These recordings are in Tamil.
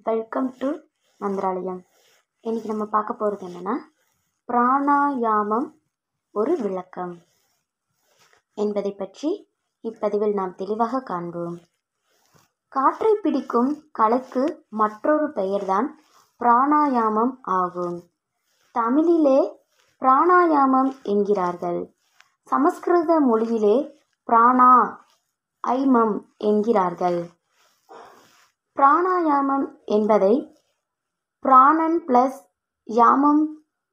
Welcome to Mantralayam. இன்றைக்கி நம்ம பார்க்க போகிறது என்னென்னா, பிராணாயாமம் ஒரு விளக்கம் என்பதை பற்றி இப்பதிவில் நாம் தெளிவாக காண்போம். காற்றை பிடிக்கும் கலைக்கு மற்றொரு பெயர்தான் பிராணாயாமம் ஆகும். தமிழிலே பிராணாயாமம் என்கிறார்கள். சமஸ்கிருத மொழியிலே பிராணா ஐமம் என்கிறார்கள். பிராணாயாமம் என்பதை பிராணன் ப்ளஸ் யாமம்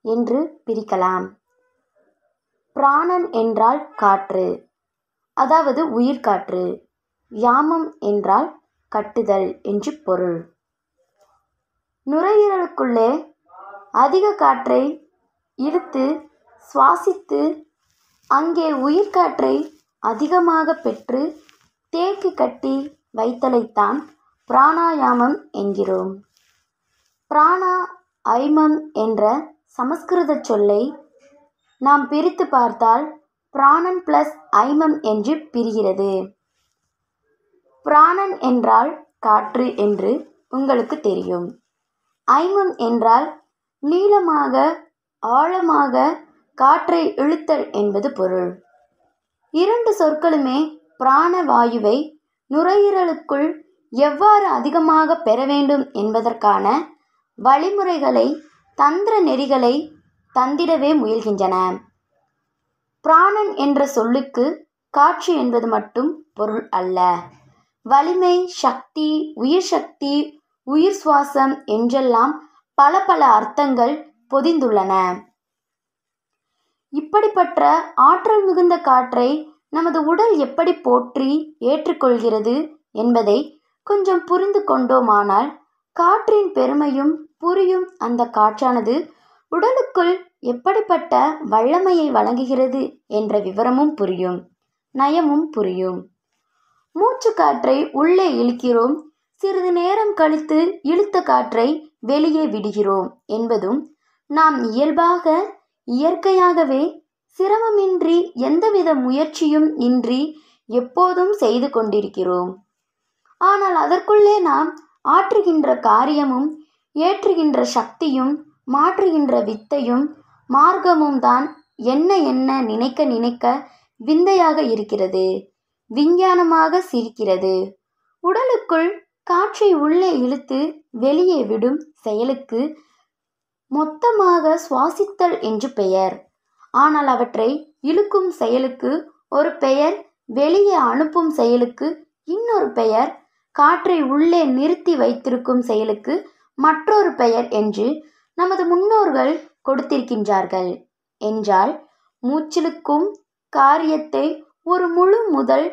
என்று பிரிக்கலாம். பிராணன் என்றால் காற்று, அதாவது உயிர்காற்று. யாமம் என்றால் கட்டுதல் என்று பொருள். நுரையீரலுக்குள்ளே அதிக காற்றை இழுத்து சுவாசித்து அங்கே உயிர்காற்றை அதிகமாக பெற்று தேக்கி கட்டி வைத்தலைத்தான் பிராணாயாமம் என்கிறோம். பிராணா ஐமம் என்ற சமஸ்கிருத சொல்லை நாம் பிரித்து பார்த்தால் பிராணன் ப்ளஸ் ஐமம் என்று பிரிகிறது. பிராணன் என்றால் காற்று என்று உங்களுக்கு தெரியும். ஐமம் என்றால் நீளமாக ஆழமாக காற்றை இழுத்தல் என்பது பொருள். இரண்டு சொற்களுமே பிராணவாயுவை நுரையீரலுக்குள் எவ்வாறு அதிகமாக பெற வேண்டும் என்பதற்கான வழிமுறைகளை, தந்திர நெறிகளை தந்திடவே முயல்கின்றன. பிராணன் என்ற சொல்லுக்கு காற்று என்பது மட்டும் பொருள் அல்ல. வலிமை, சக்தி, உயிர் சக்தி, உயிர் சுவாசம் என்றெல்லாம் பல பல அர்த்தங்கள் பொதிந்துள்ளன. இப்படிப்பட்ட ஆற்றல் மிகுந்த காற்றை நமது உடல் எப்படி போற்றி ஏற்றுக்கொள்கிறது என்பதை கொஞ்சம் புரிந்து கொண்டோமானால் காற்றின் பெருமையும் புரியும். அந்த காற்றானது உடலுக்குள் எப்படிப்பட்ட வல்லமையை வழங்குகிறது என்ற விவரமும் புரியும், நயமும் புரியும். மூச்சு காற்றை உள்ளே இழுக்கிறோம், சிறிது நேரம் கழித்து இழுத்த காற்றை வெளியே விடுகிறோம் என்பதும் நாம் இயல்பாக இயற்கையாகவே சிரமமின்றி எந்தவித முயற்சியும் இன்றி எப்போதும் செய்து கொண்டிருக்கிறோம். ஆனால் அதற்குள்ளே நாம் ஆற்றுகின்ற காரியமும் ஏற்றுகின்ற சக்தியும் மாற்றுகின்ற வித்தையும் மார்க்கமும் தான் என்ன நினைக்க நினைக்க விந்தையாக இருக்கிறது, விஞ்ஞானமாக சிரிக்கிறது. உடலுக்குள் காற்றை உள்ளே இழுத்து வெளியே விடும் செயலுக்கு மொத்தமாக சுவாசித்தல் என்று பெயர். ஆனால் அவற்றை இழுக்கும் செயலுக்கு ஒரு பெயர், வெளியே அனுப்பும் செயலுக்கு இன்னொரு பெயர், காற்றை உள்ளே நிறுத்தி வைத்திருக்கும் செயலுக்கு மற்றொரு பெயர் என்று நமது முன்னோர்கள் கொடுத்திருக்கின்றார்கள். என்றால் மூச்சிழுக்கும் காரியத்தை ஒரு முழு முதல்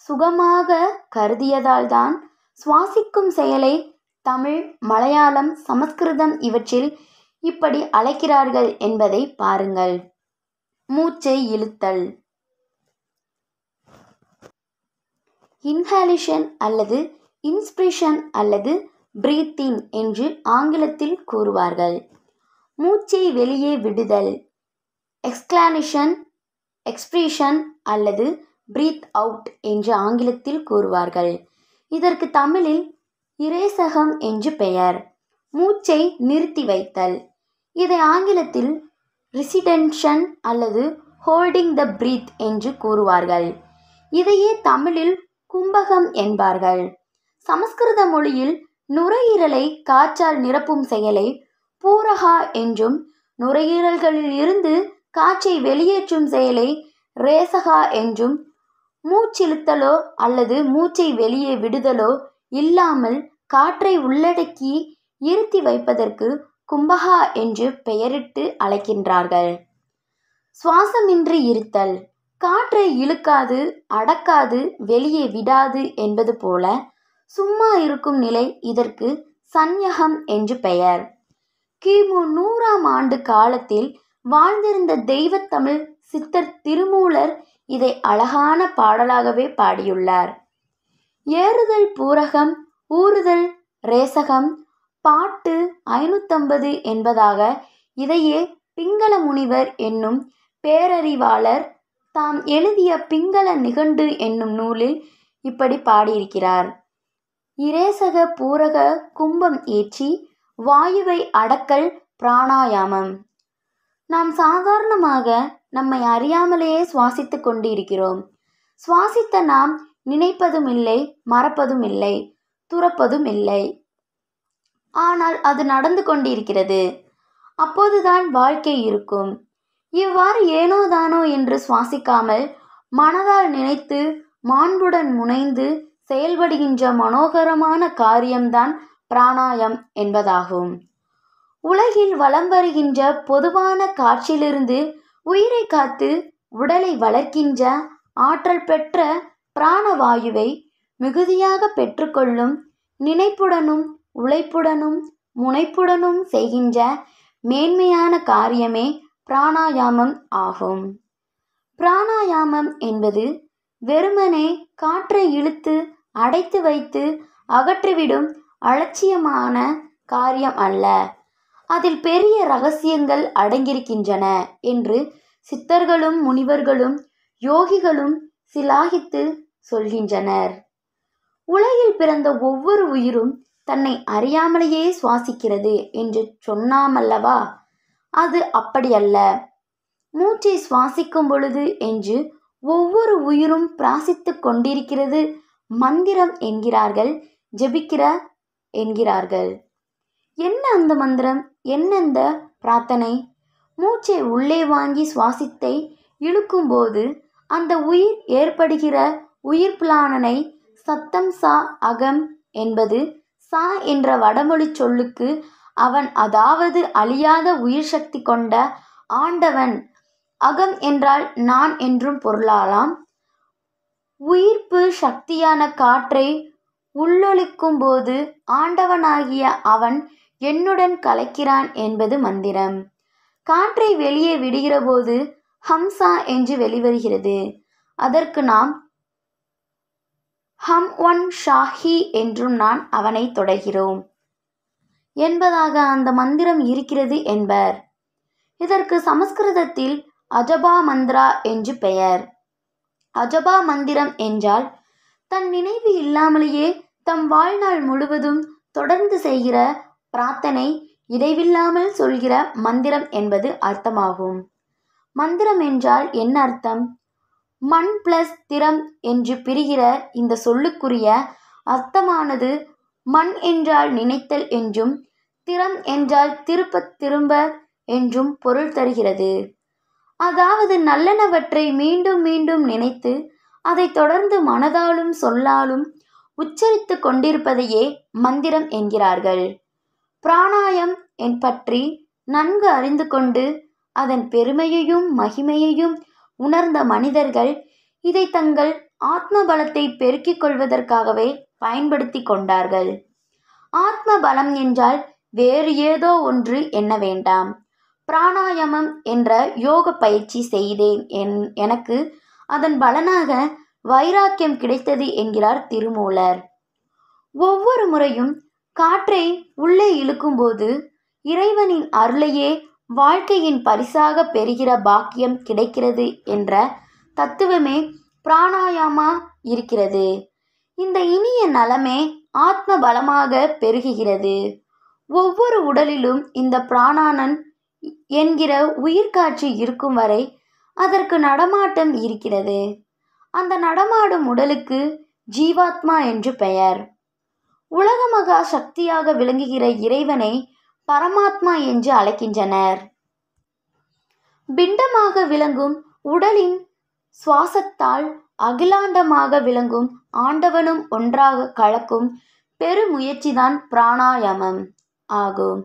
சுகமாக கருதியதால்தான் சுவாசிக்கும் செயலை தமிழ், மலையாளம், சமஸ்கிருதம் இவற்றில் இப்படி அழைக்கிறார்கள் என்பதை பாருங்கள். மூச்சை இழுத்தல், இன்ஹாலேஷன் அல்லது இன்ஸ்பிரேஷன் அல்லது பிரீத்திங் என்று ஆங்கிலத்தில் கூறுவார்கள். மூச்சை வெளியே விடுதல், எக்ஸ்ஹாலேஷன், எக்ஸ்பிரேஷன் அல்லது பிரீத் அவுட் என்று ஆங்கிலத்தில் கூறுவார்கள். இதற்கு தமிழில் இறைசகம் என்று பெயர். மூச்சை நிறுத்தி வைத்தல், இதை ஆங்கிலத்தில் ரிசிடென்ஷன் அல்லது ஹோல்டிங் த பிரீத் என்று கூறுவார்கள். இதையே தமிழில் கும்பகம் என்பார்கள். சமஸ்கிருத மொழியில் நுரையீரலை காற்றால் நிரப்பும் செயலை பூரகா என்றும், நுரையீரல்களில் இருந்து காற்றை வெளியேற்றும் செயலை ரேசகா என்றும், மூச்சிழுத்தலோ அல்லது மூச்சை வெளியே விடுதலோ இல்லாமல் காற்றை உள்ளடக்கி இருத்தி வைப்பதற்கு கும்பகா என்று பெயரிட்டு அழைக்கின்றார்கள். சுவாசமின்றி இருத்தல், காற்றை இழுக்காது அடக்காது வெளியே விடாது என்பது போல சும்மா இருக்கும் நிலை, இதற்கு சந்யகம் என்று பெயர். கிமு 100ஆம் ஆண்டு காலத்தில் வாழ்ந்திருந்த தெய்வத்தமிழ் சித்தர் திருமூலர் இதை அழகான பாடலாகவே பாடியுள்ளார். ஏறுதல் பூரகம், ஊறுதல் ரேசகம், பாட்டு 550 என்பதாக இதையே பிங்கள முனிவர் என்னும் பேரறிவாளர் தாம் எழுதிய பிங்கள நிகண்டு என்னும் நூலில் இப்படி பாடியிருக்கிறார். இரேசக பூரக கும்பம் ஏற்றி வாயுவை அடக்கல் பிராணாயாமம். நாம் சாதாரணமாக நம்மை அறியாமலேயே சுவாசித்து கொண்டு இருக்கிறோம். சுவாசித்த நாம் நினைப்பதும் இல்லை, மறப்பதும் இல்லை, துறப்பதும் இல்லை. ஆனால் அது நடந்து கொண்டிருக்கிறது. அப்போதுதான் வாழ்க்கை இருக்கும். இவ்வாறு ஏனோ தானோ என்று சுவாசிக்காமல் மனதால் நினைத்து மாண்புடன் முனைந்து செயல்படுகின்ற மனோகரமான காரியம்தான் பிராணாயம் என்பதாகும். உலகில் வலம் வருகின்ற பொதுவான காற்றிலிருந்து உயிரை காத்து உடலை வளர்க்கின்ற ஆற்றல் பெற்ற பிராணவாயுவை மிகுதியாக பெற்றுக்கொள்ளும் நினைப்புடனும் உழைப்புடனும் முனைப்புடனும் செய்கின்ற மேன்மையான காரியமே பிராணாயாமம் ஆகும். பிராணாயாமம் என்பது வெறுமனே காற்றை இழுத்து அடைத்து வைத்து அகற்றிவிடும் அலட்சியமான காரியம் அல்ல. அதில் பெரிய ரகசியங்கள் அடங்கியிருக்கின்றன என்று சித்தர்களும் முனிவர்களும் யோகிகளும் சிலாகித்து சொல்கின்றனர். உலகில் பிறந்த ஒவ்வொரு உயிரும் தன்னை அறியாமலேயே சுவாசிக்கிறது என்று சொன்னாமல்லவா? அது அப்படியல்ல. மூச்சை சுவாசிக்கும் பொழுது என்று ஒவ்வொரு உயிரும் பிராசித்து கொண்டிருக்கிறது. மந்திரம் என்கிறார்கள், ஜெபிக்கிற என்கிறார்கள். என்ன அந்த மந்திரம்? என்ன அந்த பிரார்த்தனை? மூச்சை உள்ளே வாங்கி சுவாசித்தை இழுக்கும்போது அந்த உயிர் ஏற்படுகிற உயிர் பிளானனை சத்தம் சா அகம் என்பது சா என்ற வடமொழி சொல்லுக்கு அவன், அதாவது அழியாத உயிர் சக்தி கொண்ட ஆண்டவன். அகம் என்றால் நான் என்றும் பொருளாலாம். உயிர்ப்பு சக்தியான காற்றை உள்ளொலிக்கும் போது ஆண்டவனாகிய அவன் என்னுடன் கலக்கிறான் என்பது மந்திரம். காற்றை வெளியே விடுகிற போது ஹம்சா என்று வெளிவருகிறது. அதற்கு நாம் ஹம் ஒன் ஷாஹி என்றும் நான் அவனை தொடர்கிறோம் என்பதாக அந்த மந்திரம் இருக்கிறது என்பர். இதற்கு சமஸ்கிருதத்தில் அஜபா மந்திரா என்று பெயர். அஜபா மந்திரம் என்றால் தன் நினைவு இல்லாமலேயே தம் வாழ்நாள் முழுவதும் தொடர்ந்து செய்கிற பிரார்த்தனை, இடைவில்லாமல் சொல்கிற மந்திரம் என்பது அர்த்தமாகும். மந்திரம் என்றால் என்ன அர்த்தம்? மண் பிளஸ் திறம் என்று பிரிகிற இந்த சொல்லுக்குரிய அர்த்தமானது மண் என்றால் நினைத்தல் என்றும் திறம் என்றால் திரும்ப திரும்ப என்றும் பொருள் தருகிறது. அதாவது நல்லனவற்றை மீண்டும் மீண்டும் நினைத்து அதை தொடர்ந்து மனதாலும் சொல்லாலும் உச்சரித்து கொண்டிருப்பதையே மந்திரம் என்கிறார்கள். பிராணாயம் பற்றி நன்கு அறிந்து கொண்டு அதன் பெருமையையும் மகிமையையும் உணர்ந்த மனிதர்கள் இதை தங்கள் ஆத்ம பலத்தை பெருக்கிக் கொள்வதற்காகவே பயன்படுத்தி கொண்டார்கள். ஆத்ம பலம் என்றால் வேறு ஏதோ ஒன்று எண்ண வேண்டாம். பிராணாயாமம் என்ற யோக பயிற்சி செய்தேன், எனக்கு அதன் பலனாக வைராக்கியம் கிடைத்தது என்கிறார் திருமூலர். ஒவ்வொரு முறையும் காற்றை உள்ளே இழுக்கும்போது இறைவனின் அருளையே வாழ்க்கையின் பரிசாக பெறுகிற பாக்கியம் கிடைக்கிறது என்ற தத்துவமே பிராணாயாமா இருக்கிறது. இந்த இனிய நலமே ஆத்ம பலமாக பெருகுகிறது. ஒவ்வொரு உடலிலும் இந்த பிராணானன் என்கிற உயிர்காட்சி இருக்கும் வரை அதற்கு நடமாட்டம் இருக்கிறது. அந்த நடமாடும் உடலுக்கு ஜீவாத்மா என்று பெயர். உலக மகா சக்தியாக விளங்குகிற இறைவனை பரமாத்மா என்று அழைக்கின்றனர். பிண்டமாக விளங்கும் உடலின் சுவாசத்தால் அகிலாண்டமாக விளங்கும் ஆண்டவனும் ஒன்றாக கலக்கும் பெருமுயற்சிதான் பிராணாயாமம் ஆகும்.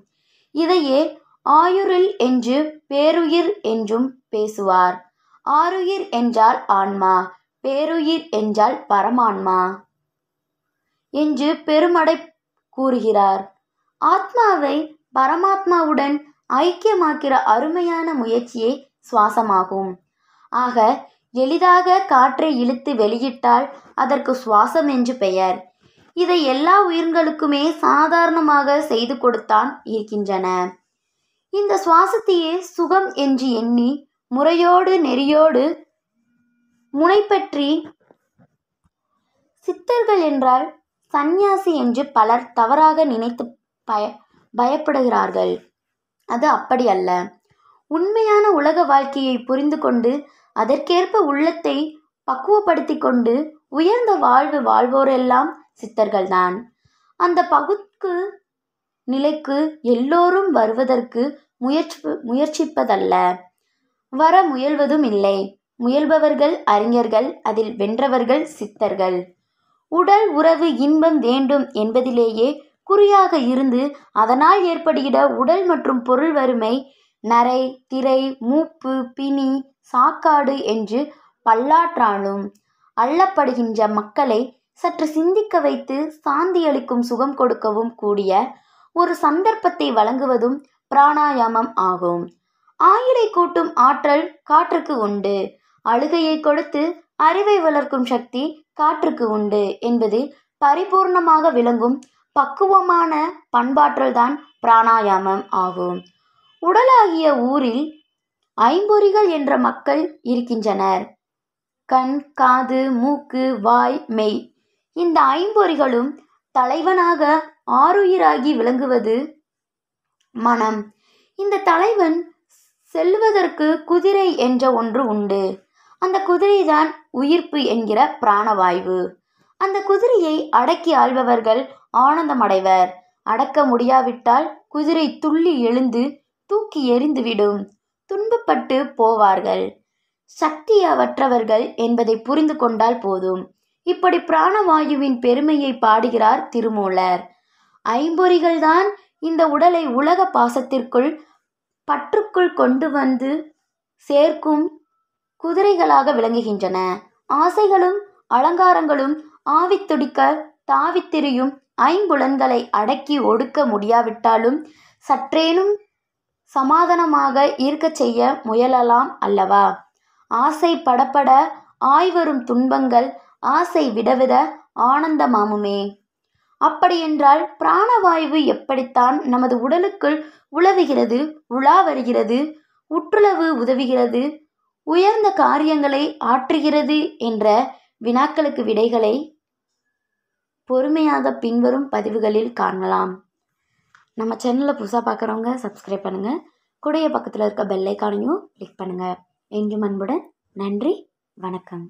இதையே ஆயுரில் என்று பேருயிர் என்றும் பேசுவார். ஆருயிர் என்றால் ஆன்மா, பேருயிர் என்றால் பரமான்மா என்று பெருமடை கூறுகிறார். ஆத்மாவை பரமாத்மாவுடன் ஐக்கியமாக்கிற அருமையான முயற்சியே சுவாசமாகும். ஆக எளிதாக காற்றை இழுத்து வெளியிட்டால் அதற்கு சுவாசம் என்று பெயர். இதை எல்லா உயிர்களுக்குமே சாதாரணமாக செய்து கொடுத்தான் இருக்கின்றன. இந்த சுவாசத்தையே சுகம் என்று எண்ணி முறையோடு நெறியோடு முனைப்பற்றி சித்தர்கள் என்றால் சந்நியாசி என்று பலர் தவறாக நினைத்து பயப்படுகிறார்கள். அது அப்படி அல்ல. உண்மையான உலக வாழ்க்கையை புரிந்து கொண்டு அதற்கேற்ப உள்ளத்தை பக்குவப்படுத்தி கொண்டு உயர்ந்த வாழ்வு வாழ்வோரெல்லாம் சித்தர்கள்தான். அந்த பகுக்கு நிலைக்கு எல்லோரும் வருவதற்கு முயற்சிப்பதல்ல, வர முயல்வதும் இல்லை. முயல்பவர்கள் அறிஞர்கள், அதில் வென்றவர்கள் சித்தர்கள். உடல் உறவு இன்பம் வேண்டும் என்பதிலேயே குறியாக இருந்து அதனால் ஏற்படுகிற உடல் மற்றும் பொருள் வறுமை, நரை, திரை, மூப்பு, பிணி, சாக்காடு என்று பல்லாற்றாலும் அள்ளப்படுகின்ற மக்களை சற்று சிந்திக்க வைத்து சாந்தியளிக்கும் சுகம் கொடுக்கவும் கூடிய ஒரு சந்தர்ப்பத்தை வழங்குவதும் பிராணாயாமம் ஆகும். ஆயுளை கூட்டும் ஆற்றல் காற்றுக்கு உண்டு. அழுகையை கொடுத்து அறிவை வளர்க்கும் சக்தி காற்றுக்கு உண்டு என்பது பரிபூர்ணமாக விளங்கும் பக்குவமான பண்பாற்றல்தான் பிராணாயாமம் ஆகும். உடலாகிய ஊரில் ஐம்பொறிகள் என்ற மக்கள் இருக்கின்றனர். கண், காது, மூக்கு, வாய், மெய். இந்த ஐம்பொறிகளும் தலைவனாக ஆருயிராகி விளங்குவது மனம். இந்த தலைவன் செல்வதற்கு குதிரை என்ற ஒன்று உண்டு. அந்த குதிரைதான் உயிர்ப்பு என்கிற பிராணவாயு. அந்த குதிரையை அடக்கி ஆள்பவர்கள் ஆனந்தமடைவர். அடக்க முடியாவிட்டால் குதிரை துள்ளி எழுந்து தூக்கி எறிந்துவிடும். துன்பப்பட்டு போவார்கள். சக்தியற்றவர்கள் என்பதை புரிந்து கொண்டால் போதும். இப்படி பிராணவாயுவின் பெருமையை பாடுகிறார் திருமூலர். ஐம்பொறிகள்தான் இந்த உடலை உலக பாசத்திற்குள் பற்றுக்குள் கொண்டு வந்து சேர்க்கும் குதிரைகளாக விளங்குகின்றன. ஆசைகளும் அலங்காரங்களும் ஆவித்துடிக்க தாவித்திரியும் ஐம்புலன்களை அடக்கி ஒடுக்க முடியாவிட்டாலும் சற்றேனும் சமாதானமாக இருக்கச் செய்ய முயலலாம் அல்லவா? ஆசை படப்பட ஆய்வரும் துன்பங்கள் ஆசை விடவிட ஆனந்தமாமுமே. அப்படியென்றால் பிராணவாயு எப்படித்தான் நமது உடலுக்குள் உலவுகிறது, உலா வருகிறது, உற்றுளவு உதவுகிறது, உயர்ந்த காரியங்களை ஆற்றுகிறது என்ற வினாக்களுக்கு விடைகளை பொறுமையாக பின்வரும் பதிவுகளில் காணலாம். நம்ம சேனலை புதுசாக பார்க்குறவங்க சப்ஸ்கிரைப் பண்ணுங்கள். கூடைய பக்கத்தில் இருக்க பெல் ஐக்கானையும் கிளிக் பண்ணுங்கள். என்றும் அன்புடன். நன்றி, வணக்கம்.